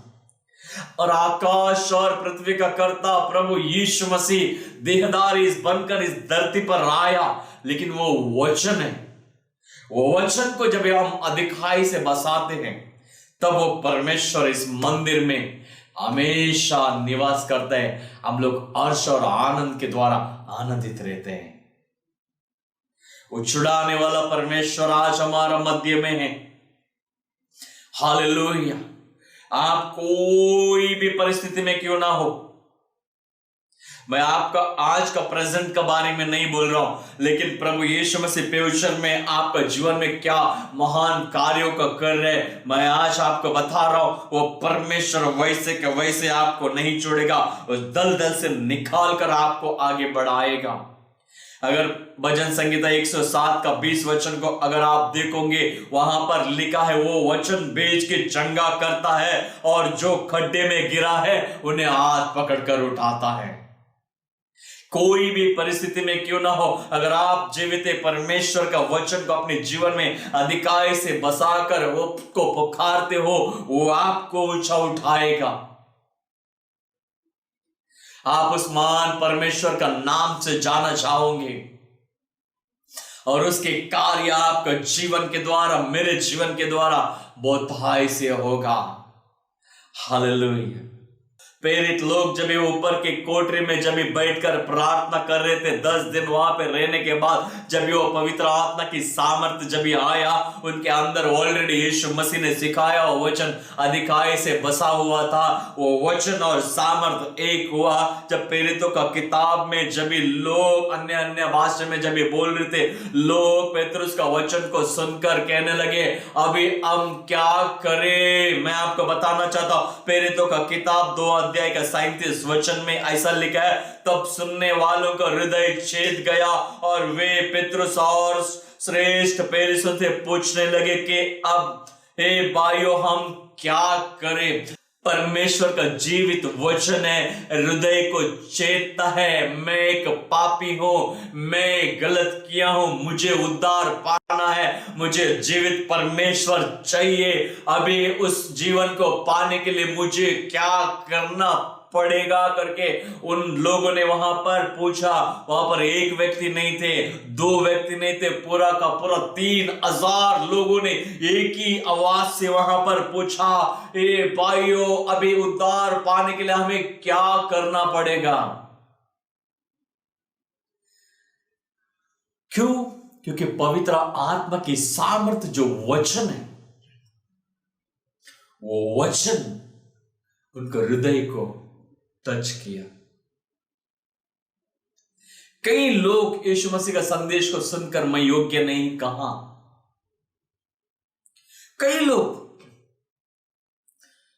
और आकाश और पृथ्वी का कर्ता प्रभु यीशु मसीह देहधारी बनकर इस धरती पर आया, लेकिन वो वचन है। वो वचन को जब हम अधिकाई से बसाते हैं, तब वो परमेश्वर इस मंदिर में हमेशा निवास करता है। हम लोग हर्ष और आनंद के द्वारा आनंदित रहते हैं। वो छुड़ाने वाला परमेश्वर आज हमारा मध्य में है। हालेलुया। आप कोई भी परिस्थिति में क्यों ना हो, मैं आपका आज का प्रेजेंट के बारे में नहीं बोल रहा हूं, लेकिन प्रभु यीशु मसीह फ्यूचर में आपका जीवन में क्या महान कार्यों का कर रहे, मैं आज आपको बता रहा हूं। वो परमेश्वर वैसे के वैसे आपको नहीं छोड़ेगा, उस दलदल से निकाल कर आपको आगे बढ़ाएगा। अगर भजन संगीता 107 का 20 वचन को अगर आप देखोगे, वहां पर लिखा है, वो वचन बेच के चंगा करता है और जो खड्डे में गिरा है उन्हें हाथ पकड़कर उठाता है। कोई भी परिस्थिति में क्यों ना हो, अगर आप जीवित परमेश्वर का वचन को अपने जीवन में अधिकाई से बसाकर वो को पुकारते हो, वो आपको ऊंचा उठाएगा। आप उस महान परमेश्वर का नाम से जाना चाहोगे और उसके कार्य आपका जीवन के द्वारा, मेरे जीवन के द्वारा बहुतायत से होगा। हालेलुया। प्रेरित लोग जब ऊपर के कोठरी में जब बैठकर प्रार्थना कर रहे थे, 10 दिन वहां पे रहने के बाद जब वो पवित्र आत्मा की सामर्थ्य जब आया उनके अंदर, ऑलरेडी यीशु मसीह ने सिखाया, वो वचन अधिकाई से बसा हुआ था। वो वचन और सामर्थ्य एक हुआ। जब प्रेरितों का किताब में जब लोग अन्य अन्य भाषा में जब बोल रहे थे, लोग पेतरुस का वचन को सुनकर कहने लगे, अभी हम क्या करें। मैं आपको बताना चाहता हूं, प्रेरितों का किताब 2 अध्याय का 37 वचन में ऐसा लिखा है, तब सुनने वालों का हृदय छेद गया और वे पेतरुस और श्रेष्ठ प्रेरितों से पूछने लगे कि अब हे भाइयों हम क्या करें। परमेश्वर का जीवित वचन है, हृदय को चेतता है। मैं एक पापी हूं, मैं गलत किया हूं, मुझे उद्धार पाना है, मुझे जीवित परमेश्वर चाहिए। अभी उस जीवन को पाने के लिए मुझे क्या करना पड़ेगा करके उन लोगों ने वहां पर पूछा। वहां पर एक व्यक्ति नहीं थे, 2 व्यक्ति नहीं थे, पूरा का पूरा 3000 लोगों ने एक ही आवाज से वहां पर पूछा, ए भाइयों अभी उद्धार पाने के लिए हमें क्या करना पड़ेगा। क्यों? क्योंकि पवित्र आत्मा की सामर्थ्य जो वचन है, वो वचन उनके हृदय को टच किया। कई लोग यीशु मसीह का संदेश को सुनकर मैं योग्य नहीं कहा। कई लोग,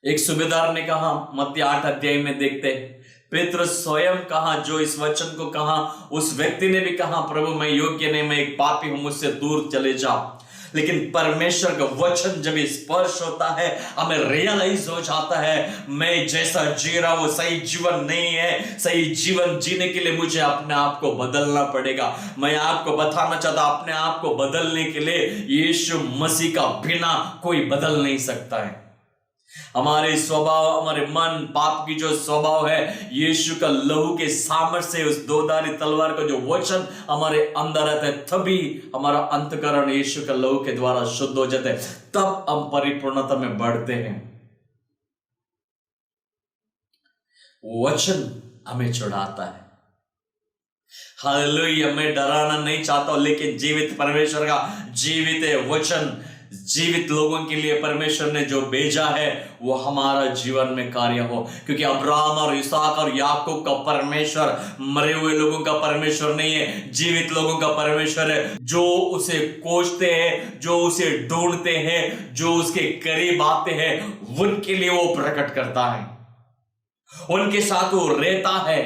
एक सूबेदार ने कहा, मत्ती 8 अध्याय में देखते हैं, पेतरुस स्वयं कहा, जो इस वचन को कहा, उस व्यक्ति ने भी कहा, प्रभु मैं योग्य नहीं, मैं एक पापी हूं, मुझसे दूर चले जाओ। लेकिन परमेश्वर का वचन जब स्पर्श होता है, हमें रियलाइज हो जाता है, मैं जैसा जी रहा वो सही जीवन नहीं है। सही जीवन जीने के लिए मुझे अपने आप को बदलना पड़ेगा। मैं आपको बताना चाहता, अपने आप को बदलने के लिए यीशु मसीह का बिना कोई बदल नहीं सकता है। हमारे स्वभाव, हमारे मन, पाप की जो स्वभाव है, यीशु का लहू के सामर्थ्य से, उस 2-धारी तलवार का जो वचन हमारे अंदर आता है, तभी हमारा अंतःकरण यीशु का लहू के द्वारा शुद्ध हो जाता है, तब हम परिपूर्णता में बढ़ते हैं। वचन हमें छुड़ाता है। हालेलुया। मैं डराना नहीं चाहता हूं, लेकिन जीवित परमेश्वर का जीवित वचन, जीवित लोगों के लिए परमेश्वर ने जो भेजा है वो हमारा जीवन में कार्य हो। क्योंकि अब्राहम और इसहाक और याकूब का परमेश्वर मरे हुए लोगों का परमेश्वर नहीं है, जीवित लोगों का परमेश्वर है। जो उसे खोजते हैं, जो उसे ढूंढते हैं, जो उसके करीब आते हैं, उनके लिए वो प्रकट करता है, उनके साथ वो रहता है,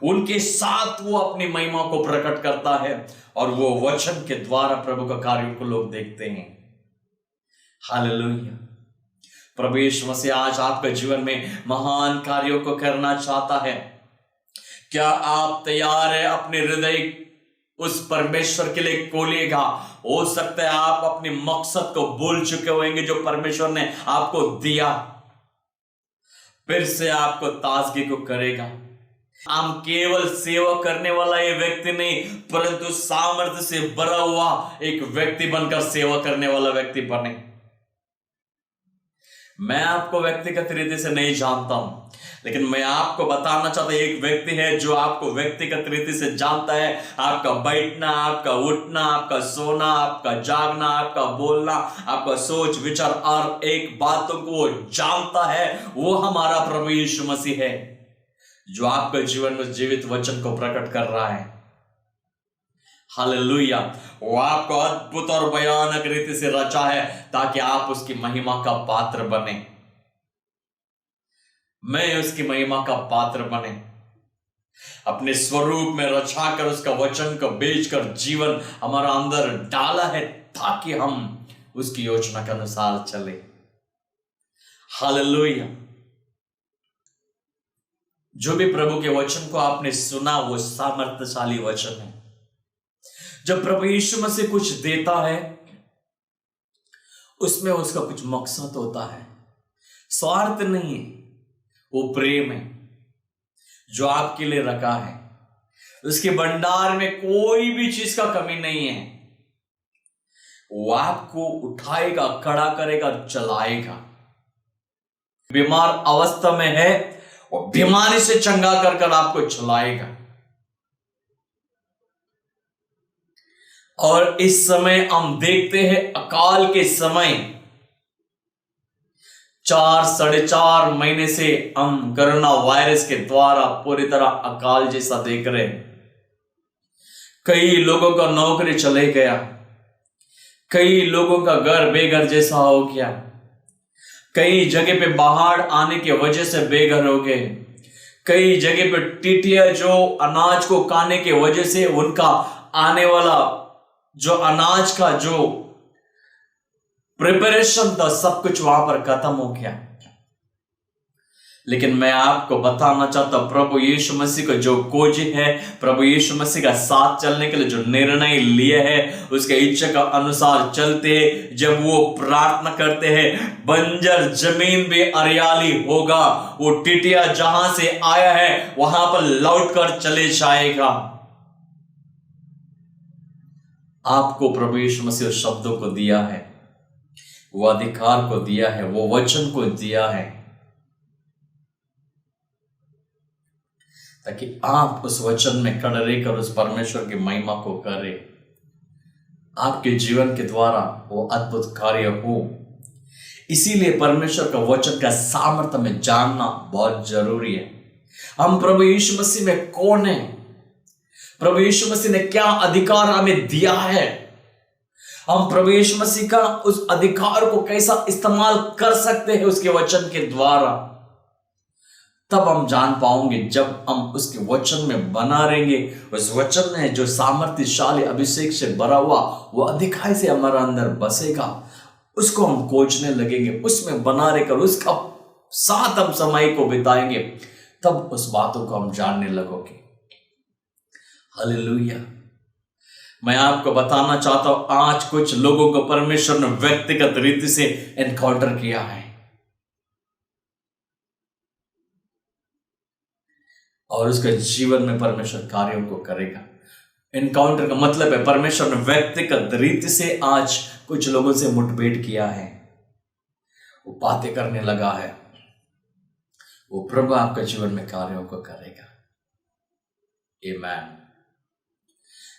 उनके साथ वो अपनी महिमा को प्रकट करता है, और वो वचन के द्वारा प्रभु का कार्यों को लोग देखते हैं। हालेलुया। प्रभु यीशु मसीह आज आपके जीवन में महान कार्यों को करना चाहता है। क्या आप तैयार है अपने हृदय उस परमेश्वर के लिए खोलिएगा? हो सकता है आप अपने मकसद को भूल चुके होंगे जो परमेश्वर ने आपको दिया, फिर से आपको ताजगी को करेगा। हम केवल सेवा करने वाला ये व्यक्ति नहीं, परंतु सामर्थ्य से भरा हुआ एक व्यक्ति बनकर सेवा करने वाला व्यक्ति बने। मैं आपको व्यक्तिगत रीति से नहीं जानता हूं, लेकिन मैं आपको बताना चाहता हूं, एक व्यक्ति है जो आपको व्यक्तिगत रीति से जानता है। आपका बैठना, आपका उठना, आपका सोना, आपका जागना, आपका बोलना, आपका सोच विचार, और एक बातों को वो जानता है, वो हमारा प्रभु यीशु मसीह है, जो आपके जीवन में जीवित वचन को प्रकट कर रहा है। हालेलुया। वो आपको अद्भुत और भयानक रीति से रचा है ताकि आप उसकी महिमा का पात्र बने, मैं उसकी महिमा का पात्र बने। अपने स्वरूप में रचाकर उसका वचन को बेचकर जीवन हमारा अंदर डाला है ताकि हम उसकी योजना के अनुसार चले। हालेलुया। जो भी प्रभु के वचन को आपने सुना वो सामर्थ्यशाली वचन है। जब प्रभु यीशु मसीह कुछ देता है उसमें उसका कुछ मकसद होता है, स्वार्थ नहीं है, वो प्रेम है जो आपके लिए रखा है। उसके भंडार में कोई भी चीज का कमी नहीं है। वो आपको उठाएगा, खड़ा करेगा, चलाएगा। बीमार अवस्था में है, वो बीमारी से चंगा कर आपको चलाएगा। और इस समय हम देखते हैं अकाल के समय 4-4.5 महीने से हम कोरोना वायरस के द्वारा पूरी तरह अकाल जैसा देख रहे हैं। कई लोगों का नौकरी चले गया, कई लोगों का घर बेघर जैसा हो गया, कई जगह पे बाढ़ आने की वजह से बेघर हो गए, कई जगह पे टिटिया जो अनाज को खाने की वजह से उनका आने वाला जो अनाज का जो प्रिपरेशन था सब कुछ वहां पर खत्म हो गया। लेकिन मैं आपको बताना चाहता हूं, प्रभु यीशु मसीह को जो खोजे है, प्रभु यीशु मसीह का साथ चलने के लिए जो निर्णय लिए है, उसके इच्छा का अनुसार चलते हैं, जब वो प्रार्थना करते हैं, बंजर जमीन भी हरियाली होगा। वो टिटिया जहां से आया है वहां पर लौट कर चले जाएगा। आपको प्रभु यीशु मसीह शब्दों को दिया है, वो अधिकार को दिया है, वो वचन को दिया है, ताकि आप उस वचन में खड़े रहकर उस परमेश्वर की महिमा को करें। आपके जीवन के द्वारा वो अद्भुत कार्य हो। इसीलिए परमेश्वर का वचन का सामर्थ्य में जानना बहुत जरूरी है। हम प्रभु यीशु मसीह में कौन है, प्रभु यीशु मसीह ने क्या अधिकार हमें दिया है, हम प्रभु यीशु मसीह का उस अधिकार को कैसा इस्तेमाल कर सकते हैं उसके वचन के द्वारा, तब हम जान पाओगे। जब हम उसके वचन में बना रहेंगे, उस वचन में जो सामर्थ्यशाली अभिषेक से भरा हुआ वो अधिकार से हमारा अंदर बसेगा, उसको हम खोजने लगेंगे, उसमें बना रहकर उसका साथ हम समय को बिताएंगे, तब उस बातों को हम जानने लगोगे। हालेलुया। मैं आपको बताना चाहता हूं, आज कुछ लोगों को परमेश्वर ने व्यक्तिगत रीति से एनकाउंटर किया है, और उसके जीवन में परमेश्वर कार्यों को करेगा। एनकाउंटर का मतलब है परमेश्वर ने व्यक्तिगत रीति से आज कुछ लोगों से मुठभेड़ किया है, वो बातें करने लगा है। वो प्रभु आपके जीवन में कार्यों को करेगा। आमीन।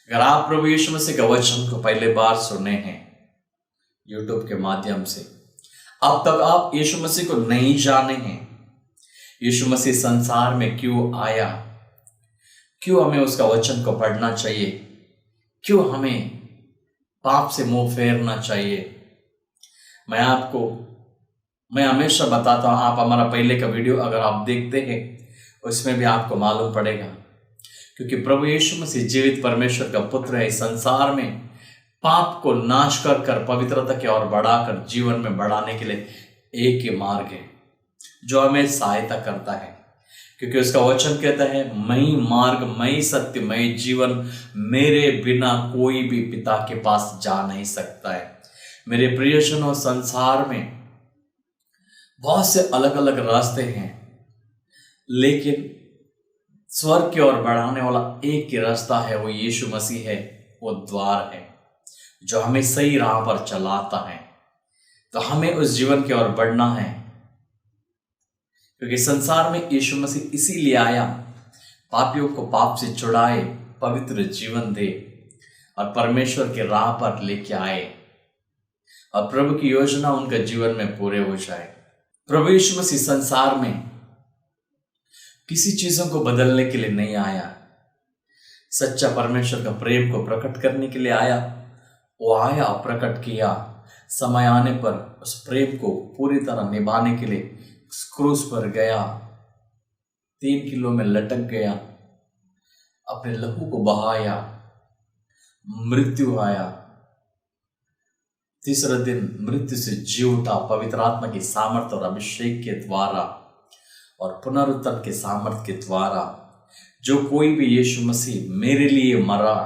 अगर आप प्रभु यीशु मसीह के वचन को पहले बार सुने हैं यूट्यूब के माध्यम से, अब तक आप यीशु मसीह को नहीं जाने हैं, यीशु मसीह संसार में क्यों आया, क्यों हमें उसका वचन को पढ़ना चाहिए, क्यों हमें पाप से मुंह फेरना चाहिए, मैं हमेशा बताता हूं, आप हमारा पहले का वीडियो अगर आप देखते हैं उसमें भी आपको मालूम पड़ेगा, क्योंकि प्रभु यीशु मसीह जीवित परमेश्वर का पुत्र है। इस संसार में पाप को नाश कर पवित्रता की ओर बढ़ाकर जीवन में बढ़ाने के लिए एक ही मार्ग है जो हमें सहायता करता है, क्योंकि उसका वचन कहता है, मैं ही मार्ग, मैं ही सत्य, मैं ही जीवन, मेरे बिना कोई भी पिता के पास जा नहीं सकता है। मेरे प्रियजनों, संसार में बहुत से अलग अलग रास्ते हैं, लेकिन स्वर्ग की ओर बढ़ाने वाला एक ही रास्ता है, वो यीशु मसीह है, वो द्वार है जो हमें सही राह पर चलाता है। तो हमें उस जीवन की ओर बढ़ना है, क्योंकि संसार में यीशु मसीह इसीलिए आया, पापियों को पाप से छुड़ाए, पवित्र जीवन दे और परमेश्वर के राह पर लेके आए और प्रभु की योजना उनके जीवन में पूरे हो जाए। प्रभु यीशु मसीह संसार में किसी चीजों को बदलने के लिए नहीं आया, सच्चा परमेश्वर का प्रेम को प्रकट करने के लिए आया। वो आया, प्रकट किया, समय आने पर उस प्रेम को पूरी तरह निभाने के लिए क्रूस पर गया, 3 किलो में लटक गया, अपने लहू को बहाया, मृत्यु आया, तीसरे दिन मृत्यु से जी उठा पवित्र आत्मा की सामर्थ्य और अभिषेक के द्वारा और पुनरुत्थान के सामर्थ्य के द्वारा। जो कोई भी यीशु मसीह मेरे लिए मरा,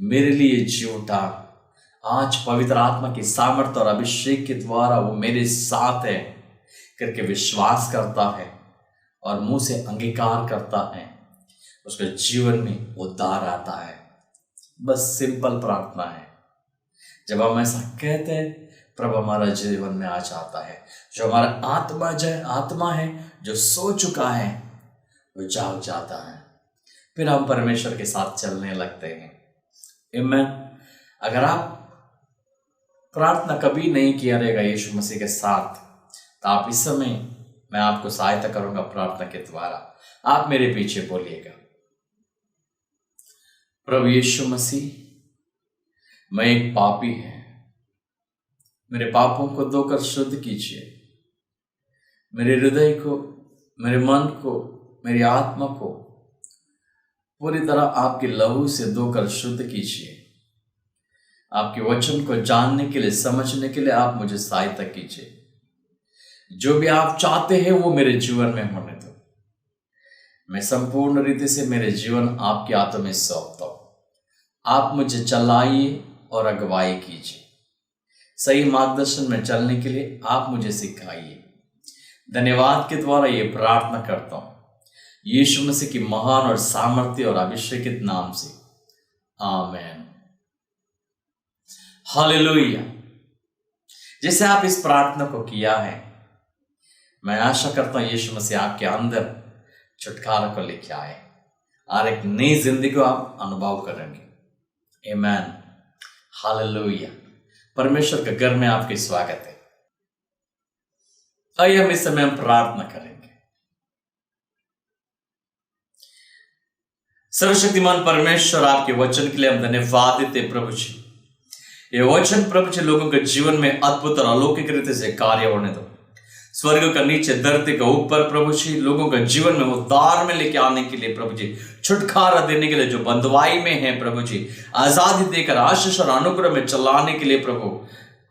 मेरे लिए जी उठा, आज पवित्र आत्मा की सामर्थ्य और अभिषेक के द्वारा वो मेरे साथ है करके विश्वास करता है और मुंह से अंगीकार करता है, उसके जीवन में उद्धार आता है। बस सिंपल प्रार्थना है। जब हम ऐसा कहते हैं, प्रभु हमारा जीवन में आ जाता है। जो हमारा आत्मा है जो सो चुका है वो जाग जाता है, फिर हम परमेश्वर के साथ चलने लगते हैं। आमीन। अगर आप प्रार्थना कभी नहीं किया रहेगा यीशु मसीह के साथ, तो आप इस समय मैं आपको सहायता करूंगा प्रार्थना के द्वारा। आप मेरे पीछे बोलिएगा, प्रभु यीशु मसीह, मैं एक पापी है, मेरे पापों को धोकर शुद्ध कीजिए। मेरे हृदय को, मेरे मन को, मेरी आत्मा को पूरी तरह आपके लहू से धोकर शुद्ध कीजिए। आपके वचन को जानने के लिए, समझने के लिए आप मुझे सहायता कीजिए। जो भी आप चाहते हैं वो मेरे जीवन में होने दो। मैं संपूर्ण रीति से मेरे जीवन आपके हाथों में सौंपता हूं। आप मुझे चलाइए और अगुवाई कीजिए। सही मार्गदर्शन में चलने के लिए आप मुझे सिखाइए। धन्यवाद के द्वारा ये प्रार्थना करता हूं यीशु मसीह की महान और सामर्थ्य और अभिषेकित नाम से, आमीन। हालेलुया। जैसे आप इस प्रार्थना को किया है, मैं आशा करता हूं यीशु मसीह आपके अंदर छुटकारा को लेके आए और एक नई जिंदगी को आप अनुभव करेंगे। आमीन। हालेलुया। परमेश्वर के घर में आपके स्वागत है। आइए हम इस समय हम प्रार्थना करेंगे। सर्वशक्तिमान परमेश्वर, आपके वचन के लिए हम धन्यवाद देते प्रभु जी। ये वचन प्रभु जी लोगों के जीवन में अद्भुत और अलौकिक रीति से कार्य होने दो। स्वर्ग का नीचे, धरती का ऊपर प्रभु जी लोगों के जीवन में उद्धार में लेके आने के लिए प्रभु जी, छुटकारा देने के लिए, जो बंधुआई में है प्रभु जी, आजादी देकर आशीष और अनुग्रह में चलाने के लिए प्रभु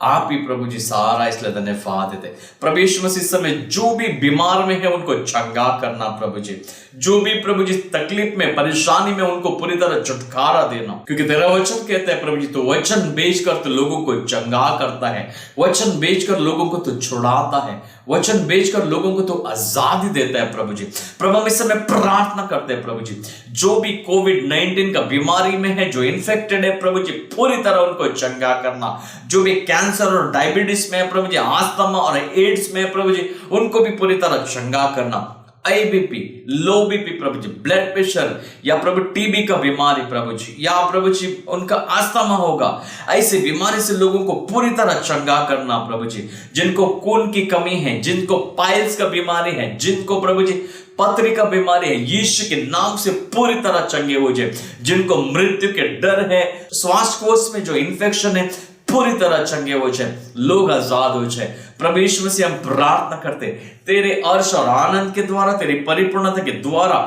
आप ही प्रभु जी सारा, इसलिए धन्यवाद देते प्रभु यीशु मसीह। समय जो भी बीमार में है उनको चंगा करना प्रभु जी, जो भी प्रभु जी तकलीफ में, परेशानी में, उनको पूरी तरह छुटकारा देना, क्योंकि तेरा वचन कहता है प्रभु जी, तो वचन बेचकर तो लोगों को चंगा करता है, वचन बेचकर लोगों को तो छुड़ाता है, वचन बेचकर लोगों को तो आजादी देता है प्रभु जी। प्रभु हम इस समय प्रार्थना करते हैं प्रभु जी, जो भी कोविड-19 का बीमारी में है, जो इन्फेक्टेड है प्रभु जी, पूरी तरह उनको चंगा करना। जो भी कैंसर और डायबिटीज में है प्रभु जी, आस्थमा और एड्स में है प्रभु जी, उनको भी पूरी तरह चंगा करना। IBP, लो बीपी प्रभु जी, ब्लड प्रेशर या प्रभु टीबी का बीमारी प्रभु जी, या प्रभु जी उनका अस्थमा होगा, ऐसे बीमारी से लोगों को पूरी तरह चंगा करना प्रभु जी। जिनको खून की कमी है, जिनको पाइल्स का बीमारी है, जिनको प्रभु जी पथरी का बीमारी है, यीशु के नाम से पूरी तरह चंगे हो जाए। जिनको मृत्यु के डर है, श्वासकोश में जो इन्फेक्शन है, पूरी तरह चंगे हो जाए, लोग आजाद हो जाए। प्रभु यीशु मसीह हम प्रार्थना करते तेरे अर्श और आनंद के द्वारा, तेरी परिपूर्णता के द्वारा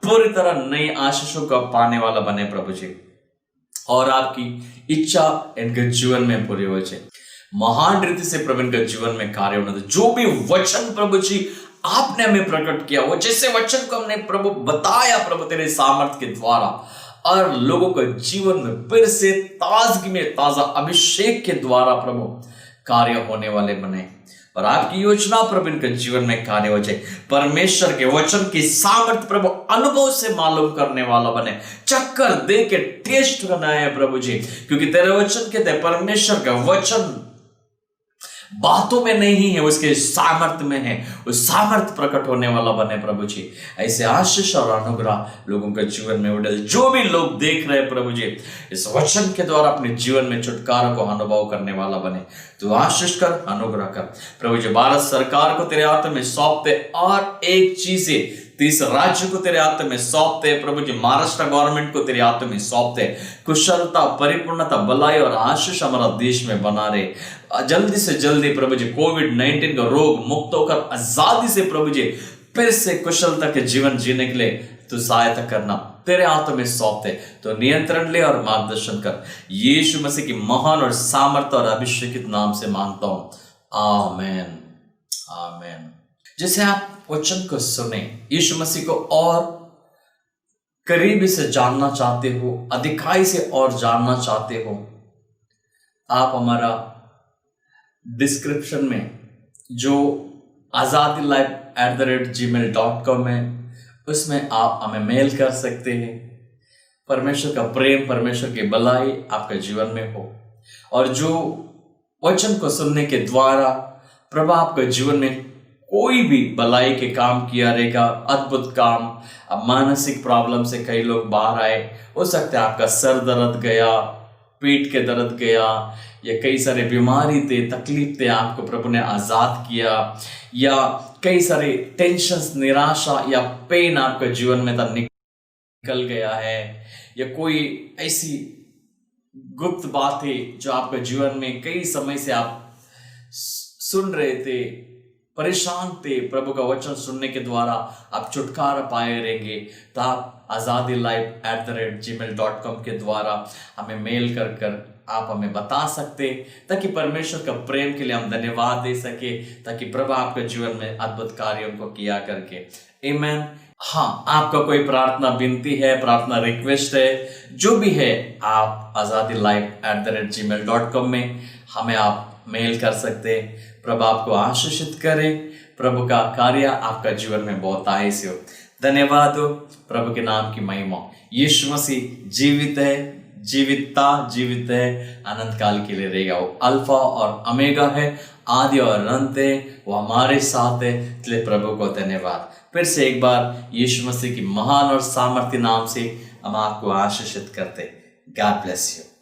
पूरी तरह नई आशीषों का पाने वाला बने प्रभु जी, और आपकी इच्छा इनके जीवन में पूरी हो जाए। महान रीति से प्रभु इनके जीवन में कार्य होना दे। जो भी वचन प्रभु जी आपने हमें प्रकट किया, वो जैसे वचन को हमने प्रभु बताया प्रभु तेरे सामर्थ्य के द्वारा, और लोगों के जीवन में फिर से ताजगी में ताजा अभिषेक के द्वारा प्रभु कार्य होने वाले बने, और आपकी योजना प्रभु इनके जीवन में कार्य हो जाए। परमेश्वर के वचन की सामर्थ्य प्रभु अनुभव से मालूम करने वाला बने, चक्कर दे के टेस्ट करना है प्रभु जी, क्योंकि तेरे वचन कहते हैं परमेश्वर का वचन बातों में नहीं है, उसके सामर्थ्य में है, उस सामर्थ्य प्रकट होने वाला बने प्रभु जी। ऐसे आशीष और अनुग्रह लोगों के जीवन में उड़े। जो भी लोग देख रहे हैं प्रभु जी, इस वचन के द्वारा अपने जीवन में छुटकारा को अनुभव करने वाला बने। तो आशीष कर, अनुग्रह कर प्रभु जी। भारत सरकार को तेरे हाथ में सौंपते, और एक चीज है, 30 राज्य को तेरे हाथ में सौंपते प्रभु जी। महाराष्ट्र गवर्नमेंट को तेरे हाथ में सौंपते। कुशलता, परिपूर्णता, भलाई और आशीष हमारा देश में बना रहे। जल्दी से जल्दी प्रभु जी कोविड-19 का रोग मुक्त होकर आजादी से प्रभु जी फिर से कुशलता के जीवन जीने के लिए तू सहायता करना, तेरे हाथों में सौंपते। तो नियंत्रण ले और मार्गदर्शन कर, यीशु मसीह की महान और सामर्थ्य और अभिषेकित नाम से मांगता हूं, आमेन, आमेन। जैसे आप वचन को सुने, यीशु मसीह को और करीबी से जानना चाहते हो, अधिकाई से और जानना चाहते हो, आप हमारा डिस्क्रिप्शन में जो azadielife@gmail.com है, उसमें आप हमें मेल कर सकते हैं। परमेश्वर का प्रेम, परमेश्वर की भलाई आपके जीवन में हो, और जो वचन को सुनने के द्वारा प्रभु आपके जीवन में कोई भी भलाई के काम किया रहेगा, अद्भुत काम। अब मानसिक प्रॉब्लम से कई लोग बाहर आए, हो सकता है आपका सर दर्द गया, पेट के दर्द गया, या कई सारे बीमारी थे, तकलीफ थे, आपको प्रभु ने आजाद किया, या कई सारे टेंशन्स, निराशा या पेन आपके जीवन में था निकल गया है, या कोई ऐसी गुप्त बात है जो आपके जीवन में कई समय से आप सुन रहे थे, परेशान थे, प्रभु का वचन सुनने के द्वारा आप छुटकारा पाए रहेंगे, तो आप azadielife@gmail.com के द्वारा हमें मेल कर आप हमें बता सकते, ताकि परमेश्वर का प्रेम के लिए हम धन्यवाद दे सके, ताकि प्रभु आपके जीवन में अद्भुत कार्यों को किया करके। आमीन। हाँ, आपका कोई प्रार्थना विनती है, प्रार्थना रिक्वेस्ट है, जो भी है, आप azadielife@gmail.com में हमें आप मेल कर सकते। प्रभु आपको आशीषित करे, प्रभु का कार्य आपका जीवन में बहुत आयसे हो। धन्यवाद हो, प्रभु के नाम की महिमा। यीशु मसीह जीवित है, जीवित है, अनंत काल के लिए रहेगा। वो अल्फा और ओमेगा है, आदि और अंत है, वो हमारे साथ है। इसलिए प्रभु को धन्यवाद। फिर से एक बार यीशु मसीह की महान और सामर्थ्य नाम से हम आपको आशीषित करते। God bless you.